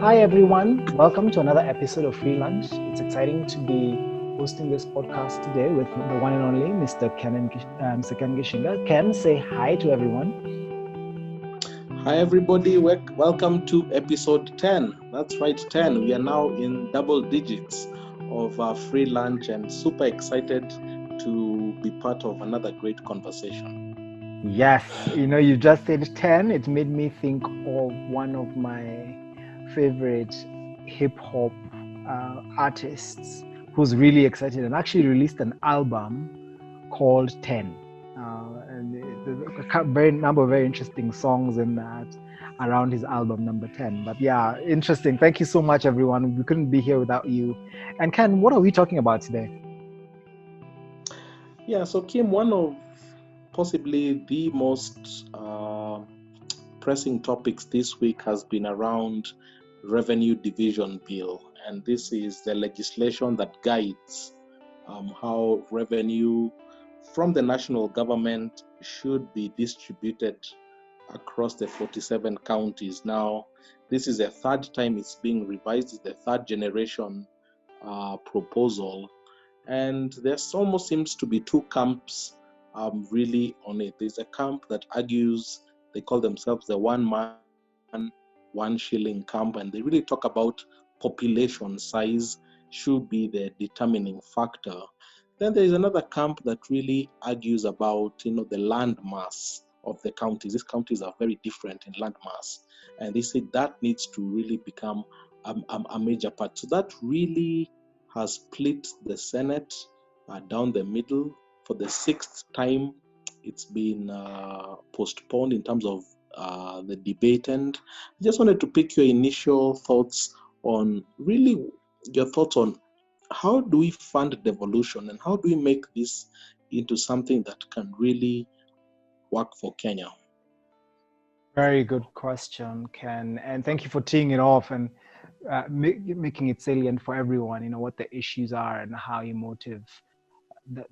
Hi everyone, welcome to another episode of Free Lunch. It's exciting to be hosting this podcast today with the one and only Mr. Ken Gichinga. Ken, say hi to everyone. Hi, everybody. Welcome to episode 10. That's right, 10. We are now in double digits of our free lunch and super excited to be part of another great conversation. Yes, you just said 10. It made me think of one of my favorite hip hop artists who's really excited and actually released an album called 10. And there's a number of very interesting songs in that around his album number 10. But yeah, interesting. Thank you so much, everyone. We couldn't be here without you. And Ken, what are we talking about today? Yeah, so Kim, one of possibly the most pressing topics this week has been around revenue division bill, and this is the legislation that guides how revenue from the national government should be distributed across the 47 counties. Now, this is the third time it's being revised. It's the third generation proposal, and there's almost seems to be two camps really on it. There's a camp that argues, they call themselves the one man, 1 shilling camp, and they really talk about population size should be the determining factor. Then there is another camp that really argues about, the land mass of the counties. These counties are very different in land mass, and they say that needs to really become a major part. So that really has split the Senate down the middle. For the sixth time, it's been postponed in terms of the debate. And I just wanted to pick your initial thoughts on how do we fund devolution and how do we make this into something that can really work for Kenya? Very good question, Ken. And thank you for teeing it off and making it salient for everyone, what the issues are and how emotive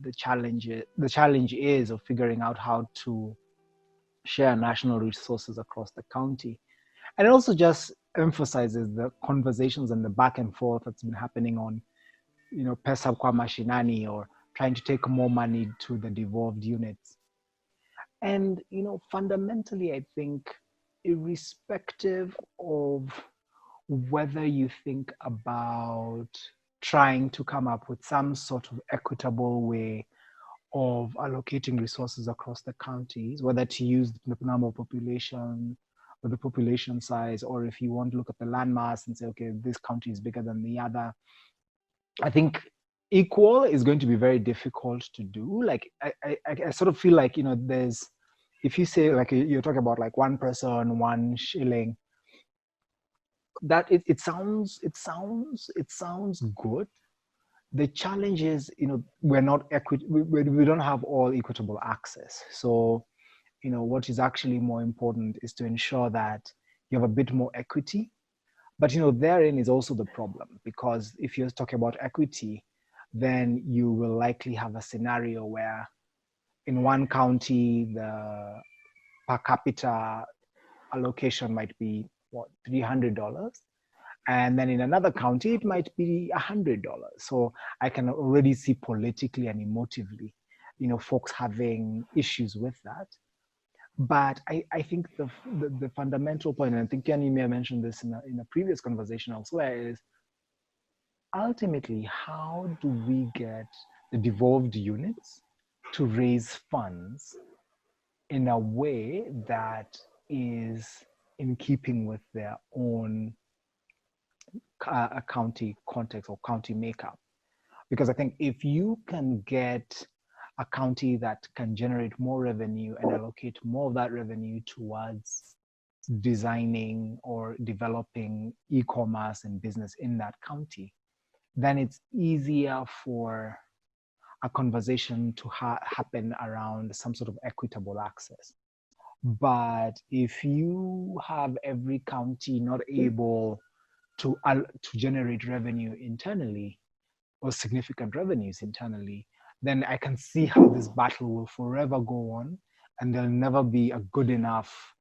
the challenge is of figuring out how to share national resources across the county. And it also just emphasizes the conversations and the back and forth that's been happening on, pesa kwa mashinani, or trying to take more money to the devolved units. And, fundamentally, I think, irrespective of whether you think about trying to come up with some sort of equitable way of allocating resources across the counties, whether to use the number of population or the population size, or if you want to look at the landmass and say, okay, this county is bigger than the other. I think equal is going to be very difficult to do. Like, I sort of feel like, if you say, like, you're talking about like 1 person, 1 shilling, that it sounds good. The challenge is, we're not we don't have all equitable access. So, what is actually more important is to ensure that you have a bit more equity. But, therein is also the problem, because if you're talking about equity, then you will likely have a scenario where in one county, the per capita allocation might be what, $300, and then in another county it might be $100. So I can already see politically and emotively, folks having issues with that. But I think the fundamental point, and I think Kenny may have mentioned this in a previous conversation elsewhere, is ultimately, how do we get the devolved units to raise funds in a way that is in keeping with their own county context or county makeup? Because I think if you can get a county that can generate more revenue and allocate more of that revenue towards designing or developing e-commerce and business in that county, then it's easier for a conversation to happen around some sort of equitable access. But if you have every county not able to generate revenue internally, or significant revenues internally, then I can see how this battle will forever go on, and there'll never be a good enough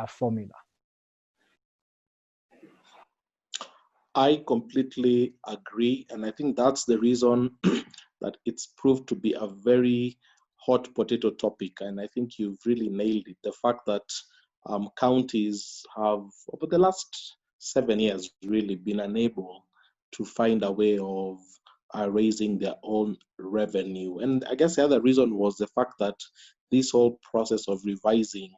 formula. I completely agree. And I think that's the reason that it's proved to be a very hot potato topic. And I think you've really nailed it. The fact that counties have, over the last 7 years, really been unable to find a way of raising their own revenue. And I guess the other reason was the fact that this whole process of revising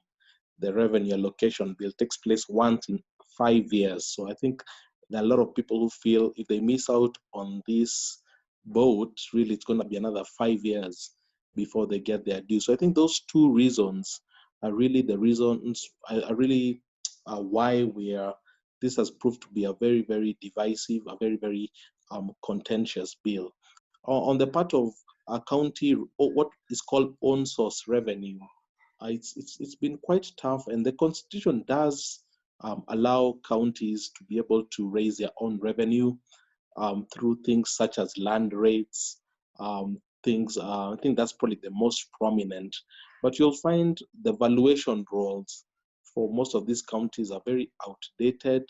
the revenue allocation bill takes place once in 5 years. So I think there are a lot of people who feel if they miss out on this boat, really it's going to be another 5 years before they get their due. So I think those two reasons are really the reasons, are really why we are. This has proved to be a very, very divisive, a very, very contentious bill. On the part of a county, what is called own source revenue, it's been quite tough, and the constitution does allow counties to be able to raise their own revenue through things such as land rates, things. I think that's probably the most prominent. But you'll find the valuation rules for most of these counties are very outdated.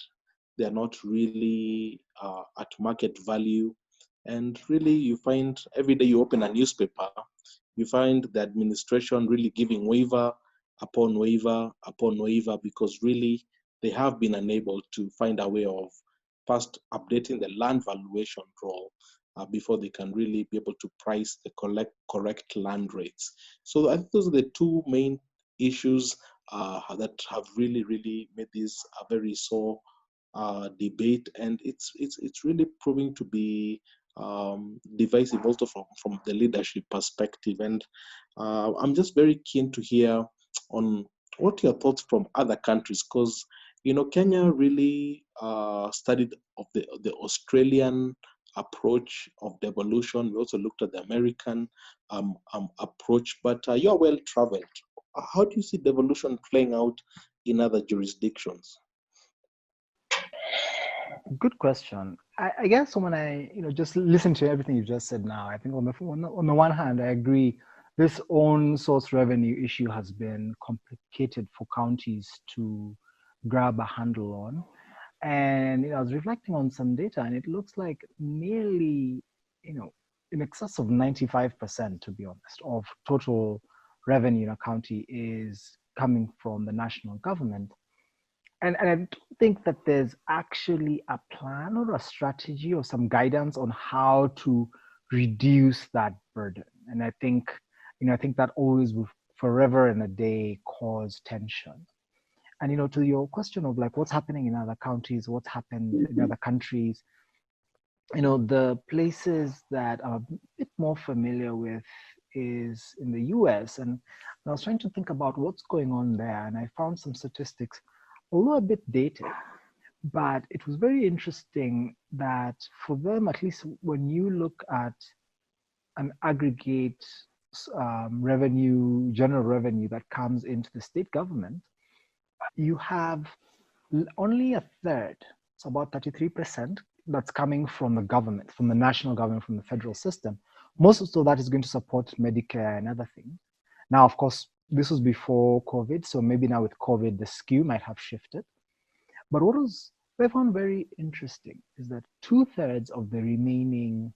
They are not really at market value, and really you find every day you open a newspaper, you find the administration really giving waiver upon waiver because really they have been unable to find a way of first updating the land valuation role before they can really be able to price the correct land rates. So I think those are the two main issues that have really, really made this a very sore debate, and it's really proving to be divisive also from the leadership perspective. And I'm just very keen to hear on what your thoughts from other countries, because Kenya really studied of the Australian approach of devolution. We also looked at the American approach, but you're well traveled. How do you see devolution playing out in other jurisdictions? Good question. I guess when I, just listen to everything you just said now, I think on the one hand, I agree. This own source revenue issue has been complicated for counties to grab a handle on. And I was reflecting on some data, and it looks like nearly, in excess of 95%, to be honest, of total revenue in a county is coming from the national government. And I don't think that there's actually a plan or a strategy or some guidance on how to reduce that burden. And I think that always will forever and a day cause tension. And to your question of like what's happening in other counties, what's happened in other countries, the places that I'm a bit more familiar with is in the US. And I was trying to think about what's going on there, and I found some statistics, although a bit dated, but it was very interesting that for them, at least when you look at an aggregate general revenue that comes into the state government, you have only a third, so about 33%, that's coming from the government, from the national government, from the federal system. Most of that is going to support Medicare and other things. Now, of course, this was before COVID, so maybe now with COVID, the skew might have shifted. But what I found very interesting is that 2/3 of the remaining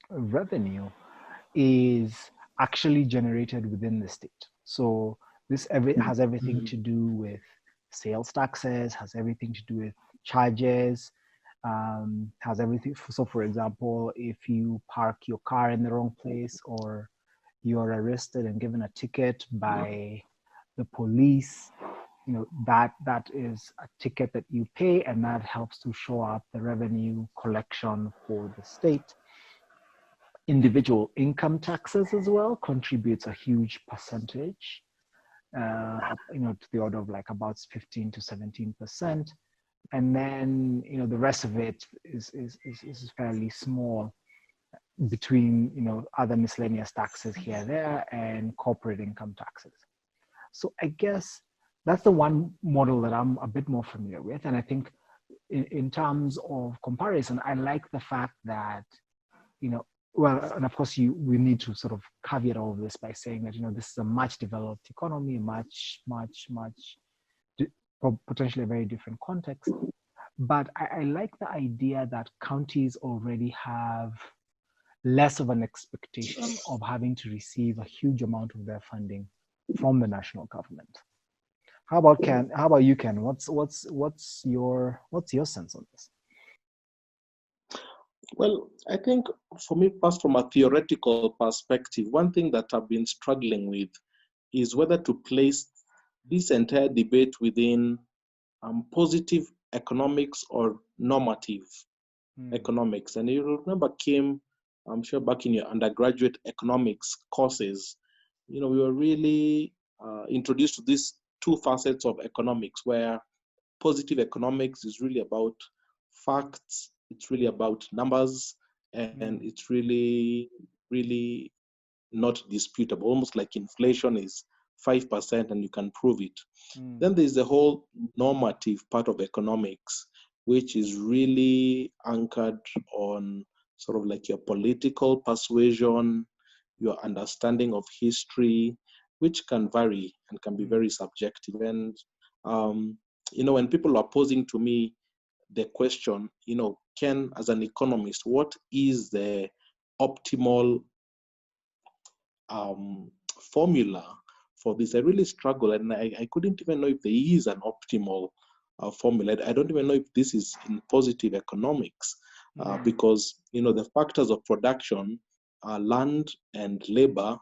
revenue is actually generated within the state. So this has everything to do with sales taxes, has everything to do with charges, has everything. So for example, if you park your car in the wrong place or you're arrested and given a ticket by the police, that is a ticket that you pay, and that helps to show up the revenue collection for the state. Individual income taxes as well contributes a huge percentage, to the order of like about 15 to 17%. And then, the rest of it is fairly small between, other miscellaneous taxes here and there and corporate income taxes. So I guess that's the one model that I'm a bit more familiar with. And I think in terms of comparison, I like the fact that, well, and of course we need to sort of caveat all of this by saying that, this is a much developed economy, much potentially a very different context. But I like the idea that counties already have less of an expectation of having to receive a huge amount of their funding from the national government. How about Ken? How about you, Ken? What's your sense on this? Well, I think for me, first from a theoretical perspective, one thing that I've been struggling with is whether to place this entire debate within positive economics or normative Mm, economics. And you remember, Kim, I'm sure back in your undergraduate economics courses, we were really introduced to these two facets of economics, where positive economics is really about facts, it's really about numbers, and mm, it's really not disputable, almost like inflation is 5% and you can prove it. mm, Then there's the whole normative part of economics, which is really anchored on sort of like your political persuasion, your understanding of history, which can vary and can be mm, very subjective. And, um, when people are posing to me the question, Ken, as an economist, what is the optimal um, formula for this? I really struggle, and I couldn't even know if there is an optimal formula. I don't even know if this is in positive economics, mm, because the factors of production, land and labor,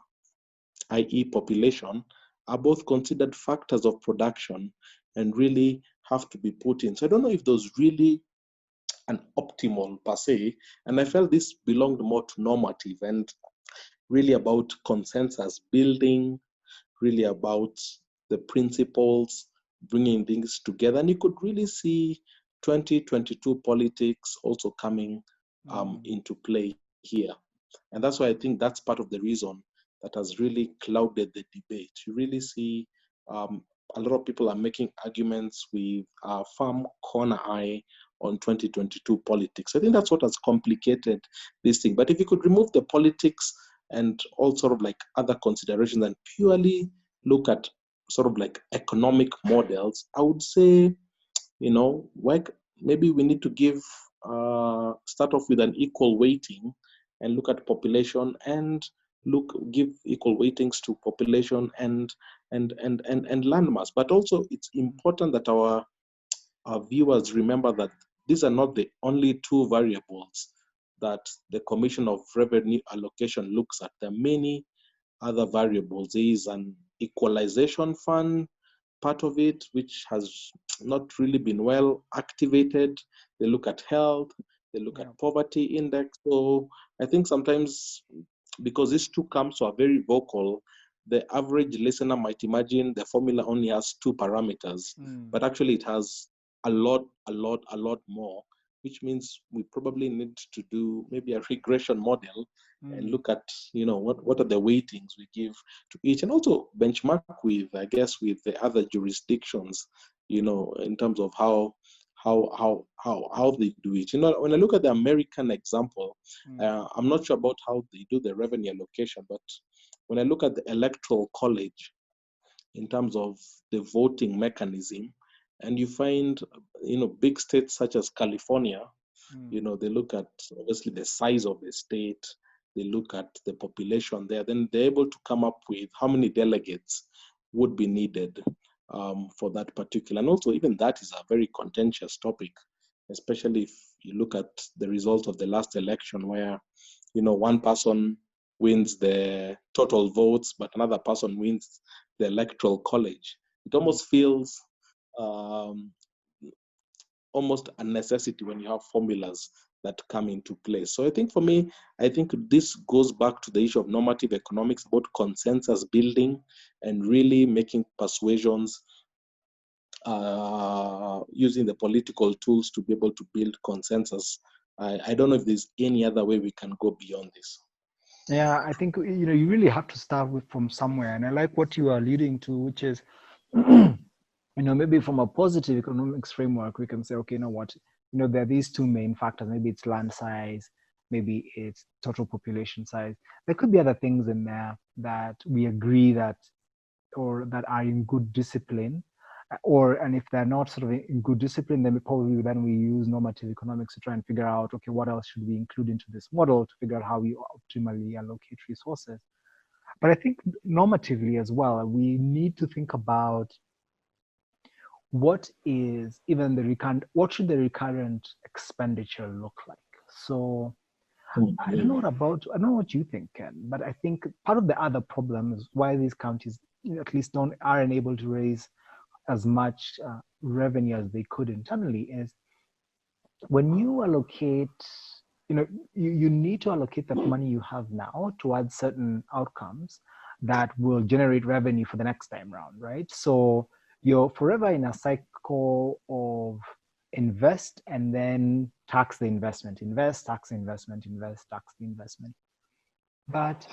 i.e., population, are both considered factors of production and really have to be put in. So I don't know if those really an optimal per se, and I felt this belonged more to normative and really about consensus building, really about the principles, bringing things together. And you could really see 2022 politics also coming mm, into play here. And that's why I think that's part of the reason that has really clouded the debate. You really see um, a lot of people are making arguments with a firm corner eye on 2022 politics. I think that's what has complicated this thing. But if you could remove the politics and all sort of like other considerations and purely look at sort of like economic models, I would say, like maybe we need to start off with an equal weighting and look at population and give equal weightings to population and land mass. But also it's important that our viewers remember that these are not the only two variables that the Commission of Revenue Allocation looks at. There are many other variables. There is an equalization fund part of it, which has not really been well activated. They look at health, they look yeah. at poverty index. So I think sometimes because these two camps are very vocal, the average listener might imagine the formula only has two parameters, Mm, but actually it has a lot more, which means we probably need to do maybe a regression model and mm, look at, what are the weightings we give to each, and also benchmark with, I guess, with the other jurisdictions, in terms of how they do it. When I look at the American example, mm, I'm not sure about how they do the revenue allocation, but when I look at the electoral college in terms of the voting mechanism, and you find, big states such as California, mm, they look at obviously the size of the state, they look at the population there, then they're able to come up with how many delegates would be needed for that particular. And also, even that is a very contentious topic, especially if you look at the result of the last election, where one person wins the total votes, but another person wins the electoral college. It mm. almost feels um, almost a necessity when you have formulas that come into place. So I think for me, I think this goes back to the issue of normative economics, about consensus building and really making persuasions, using the political tools to be able to build consensus. I don't know if there's any other way we can go beyond this. Yeah, I think you really have to start with from somewhere, and I like what you are alluding to, which is maybe from a positive economics framework, we can say, okay, you know what, there are these two main factors. Maybe it's land size, maybe it's total population size. There could be other things in there that we agree that or that are in good discipline. and if they're not sort of in good discipline, then we use normative economics to try and figure out, okay, what else should we include into this model to figure out how we optimally allocate resources. But I think normatively as well, we need to think about what is even the recurrent, what should the recurrent expenditure look like? So I don't know what you think, Ken, but I think part of the other problem is why these counties at least aren't able to raise as much revenue as they could internally is when you allocate, you need to allocate the money you have now towards certain outcomes that will generate revenue for the next time round, right? So you're forever in a cycle of invest and then tax the investment, invest, tax the investment, invest, tax the investment. But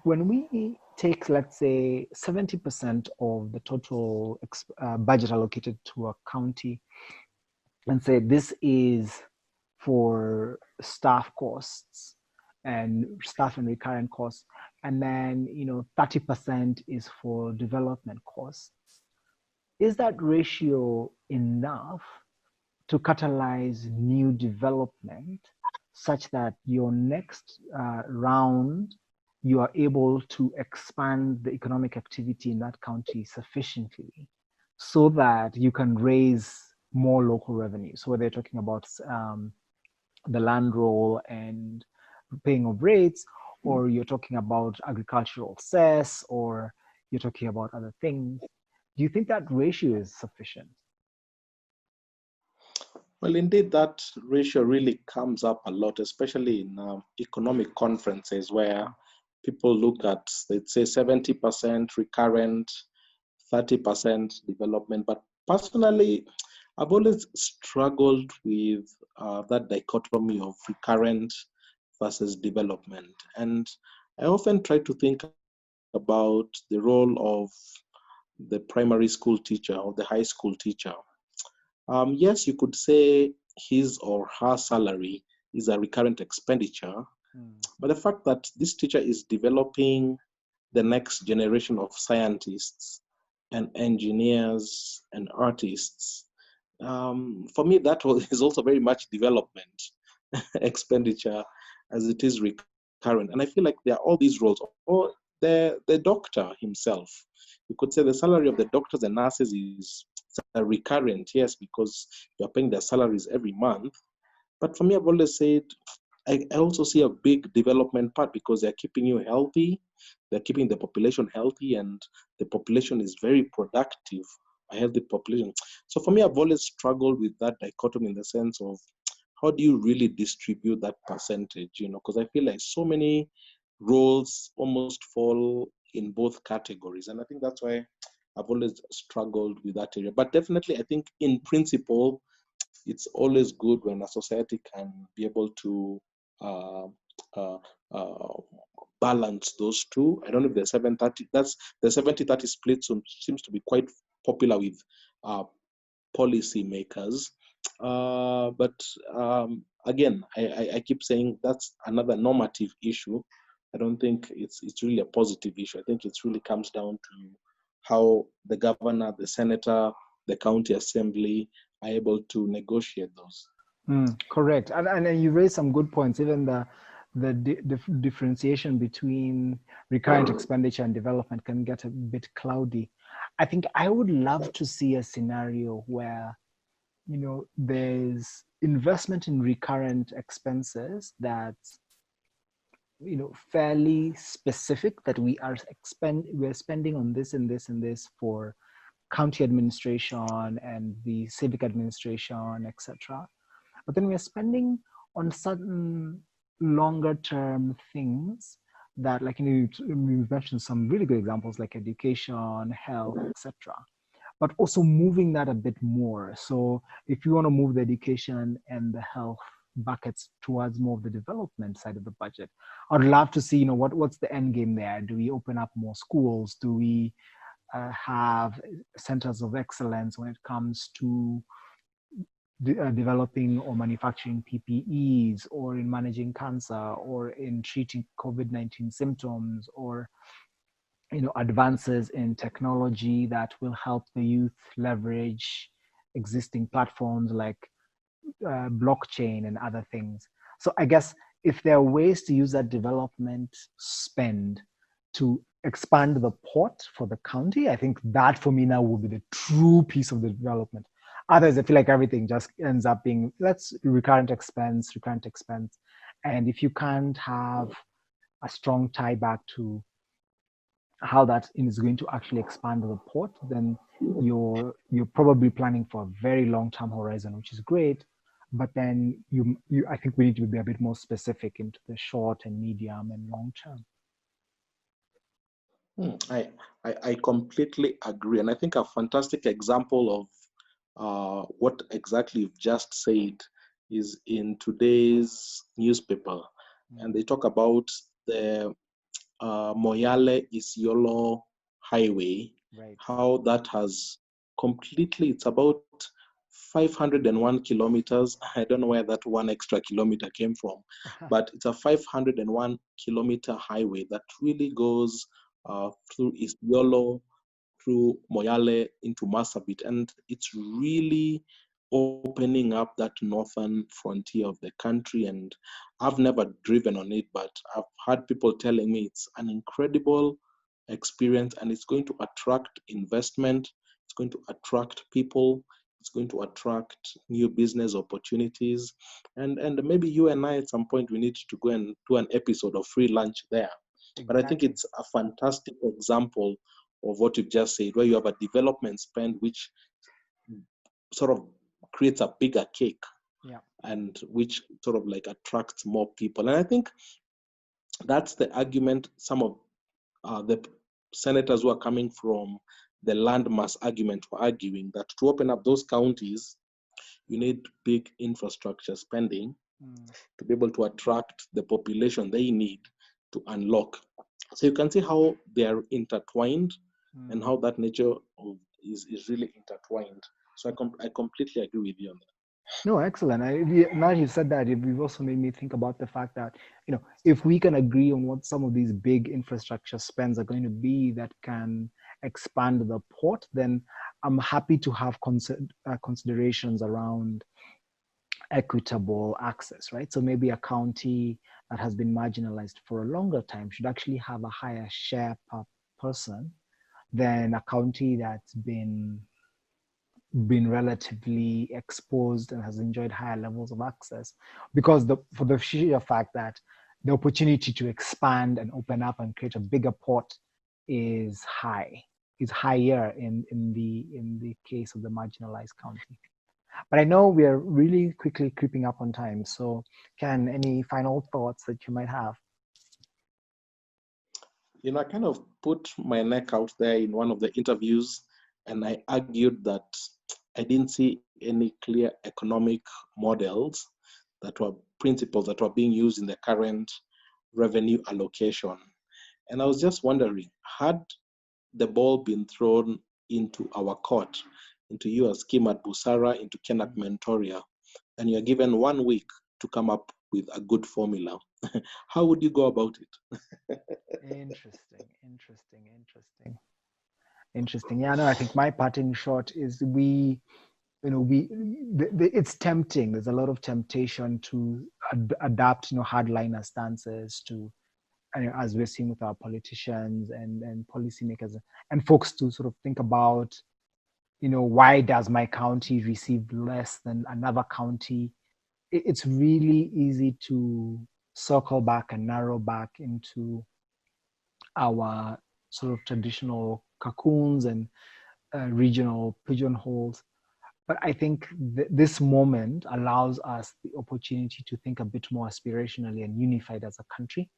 when we take, let's say, 70% of the total budget allocated to a county and say this is for staff costs and staff and recurrent costs, and then 30% is for development costs, is that ratio enough to catalyze new development such that your next round you are able to expand the economic activity in that county sufficiently so that you can raise more local revenue? So whether you're talking about the land roll and paying of rates, or you're talking about agricultural cess, or you're talking about other things, do you think that ratio is sufficient? Well, indeed, that ratio really comes up a lot, especially in economic conferences where people look at, let's say, 70% recurrent, 30% development. But personally, I've always struggled with that dichotomy of recurrent versus development. And I often try to think about the role of the primary school teacher or the high school teacher. Yes, you could say his or her salary is a recurrent expenditure, but the fact that this teacher is developing the next generation of scientists and engineers and artists, for me, that is also very much development expenditure as it is recurrent. And I feel like there are all these roles, or the doctor himself. You could say the salary of the doctors and nurses is recurrent, yes, because you're paying their salaries every month. But for me, I've always said, I also see a big development part because they're keeping you healthy, they're keeping the population healthy, and the population is very productive, a healthy population. So for me, I've always struggled with that dichotomy in the sense of how do you really distribute that percentage, because I feel like so many roles almost fall in both categories. And I think that's why I've always struggled with that area. But definitely, I think in principle, it's always good when a society can be able to uh, uh, uh, balance those two. I don't know if the 730, that's the 70-30 split seems to be quite popular with policy makers. But again, I keep saying that's another normative issue. I don't think it's really a positive issue. I think it really comes down to how the governor, the senator, the county assembly are able to negotiate those. Correct, and you raised some good points. Even the differentiation between recurrent expenditure and development can get a bit cloudy. I think I would love to see a scenario where there's investment in recurrent expenses that's fairly specific, that we're spending on this and this and this for county administration and the civic administration, etc. But then we're spending on certain longer term things that, like we've mentioned some really good examples like education, health, etc. But also moving that a bit more. So if you want to move the education and the health buckets towards more of the development side of the budget, I'd love to see, what's the end game there? Do we open up more schools? Do we have centers of excellence when it comes to developing or manufacturing PPEs, or in managing cancer, or in treating COVID-19 symptoms, or advances in technology that will help the youth leverage existing platforms like blockchain and other things. So I guess if there are ways to use that development spend to expand the port for the county, I think that for me now will be the true piece of the development. Others, I feel like everything just ends up being let's recurrent expense. And if you can't have a strong tie back to how that is going to actually expand the port, then you're probably planning for a very long term horizon, which is great. But then you I think we need to be a bit more specific into the short and medium and long term. Hmm, I completely agree. And I think a fantastic example of what exactly you've just said is in today's newspaper. And Mm, they talk about the Moyale Isiolo Highway, right. how that has completely, it's about 501 kilometers. I don't know where that one extra kilometer came from, but it's a 501-kilometer highway that really goes through Isiolo, through Moyale into Marsabit, and it's really opening up that northern frontier of the country. And I've never driven on it, but I've had people telling me it's an incredible experience, and it's going to attract investment, it's going to attract people, it's going to attract new business opportunities. And maybe you and I at some point we need to go and do an episode of free lunch there. But I think Exactly. it's a fantastic example of what you've just said, where you have a development spend which sort of creates a bigger cake, Yeah. and which sort of like attracts more people. And I think that's the argument some of the senators who are coming from the landmass argument were arguing, that to open up those counties, you need big infrastructure spending Mm, to be able to attract the population they need to unlock. So you can see how they are intertwined, and how mm. that nature of is really intertwined. So I completely agree with you on that. No, excellent. Now you said that, you've also made me think about the fact that, if we can agree on what some of these big infrastructure spends are going to be that can expand the port, then I'm happy to have considerations around equitable access, right? So maybe a county that has been marginalized for a longer time should actually have a higher share per person than a county that's been relatively exposed and has enjoyed higher levels of access, because for the sheer fact that the opportunity to expand and open up and create a bigger port is higher in the case of the marginalized county. But I know we are really quickly creeping up on time, so Ken, any final thoughts that you might have? I kind of put my neck out there in one of the interviews, and I argued that I didn't see any clear economic models that were principles that were being used in the current revenue allocation. And I was just wondering, had the ball been thrown into our court, into you as Kim at Busara, into Ken at Mentoria, and you're given 1 week to come up with a good formula, how would you go about it? Interesting, interesting, interesting, interesting. Yeah, no, I think my part in short is it's tempting. There's a lot of temptation to adapt, hardliner stances to, as we're seeing with our politicians and policymakers and folks, to sort of think about, why does my county receive less than another county? It's really easy to circle back and narrow back into our sort of traditional cocoons and regional pigeonholes. But I think this moment allows us the opportunity to think a bit more aspirationally and unified as a country,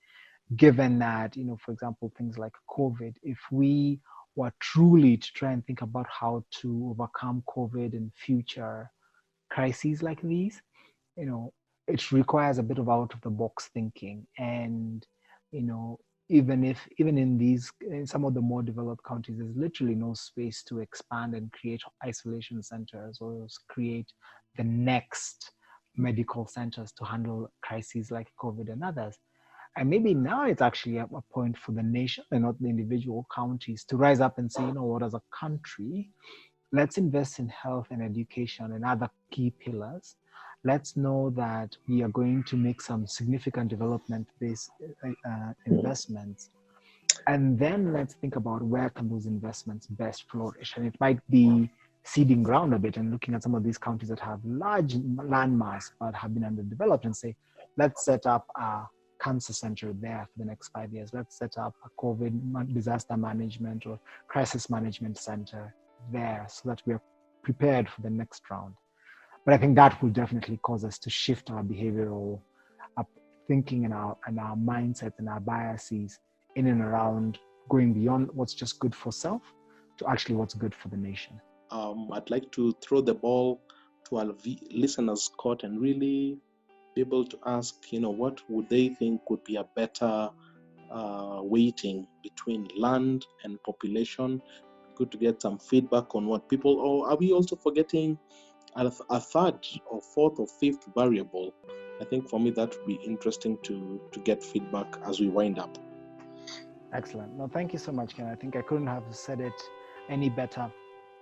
given that, for example, things like COVID, if we were truly to try and think about how to overcome COVID and future crises like these, you know, it requires a bit of out of the box thinking. And, you know, even in some of the more developed countries, there's literally no space to expand and create isolation centers or create the next medical centers to handle crises like COVID and others. And maybe now it's actually a point for the nation and not the individual counties to rise up and say, you know what, as a country, let's invest in health and education and other key pillars. Let's know that we are going to make some significant development-based investments. And then let's think about where can those investments best flourish. And it might be seeding ground a bit and looking at some of these counties that have large landmass but have been underdeveloped and say, let's set up a cancer center there for the next 5 years. Let's set up a COVID disaster management or crisis management center there so that we're prepared for the next round. But I think that will definitely cause us to shift our behavioral thinking and our mindset and our biases in and around going beyond what's just good for self to actually what's good for the nation. I'd like to throw the ball to our listeners, Scott, and really be able to ask, what would they think would be a better weighting between land and population? Good to get some feedback on what people, or are we also forgetting a third or fourth or fifth variable? I think for me that would be interesting to get feedback as we wind up. Excellent. No, thank you so much, Ken. I think I couldn't have said it any better.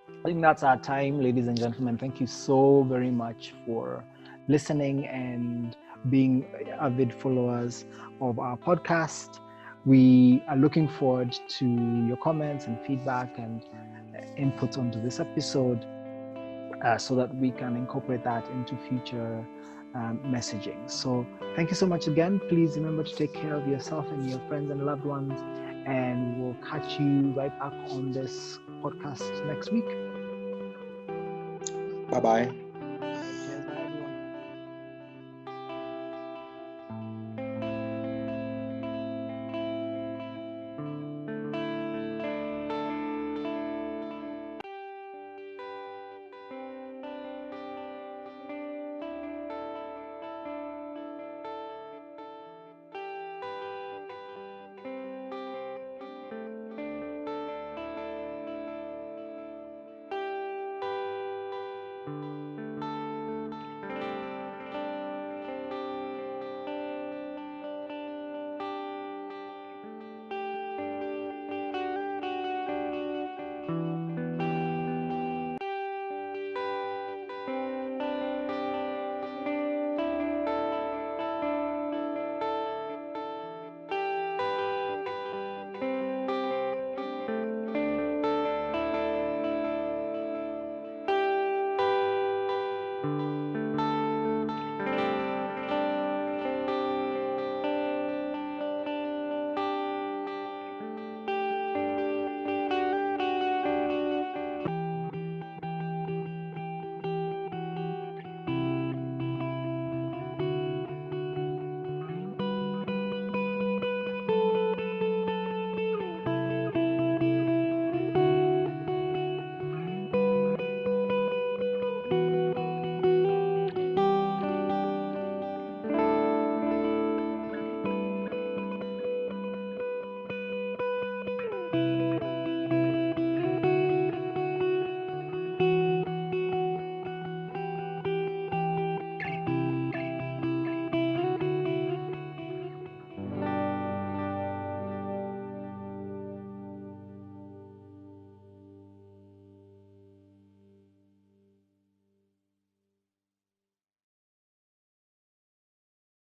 I think that's our time, ladies and gentlemen. Thank you so very much for listening and being avid followers of our podcast. We are looking forward to your comments and feedback and inputs onto this episode so that we can incorporate that into future messaging. So thank you so much again. Please remember to take care of yourself and your friends and loved ones. And we'll catch you right back on this podcast next week. Bye-bye.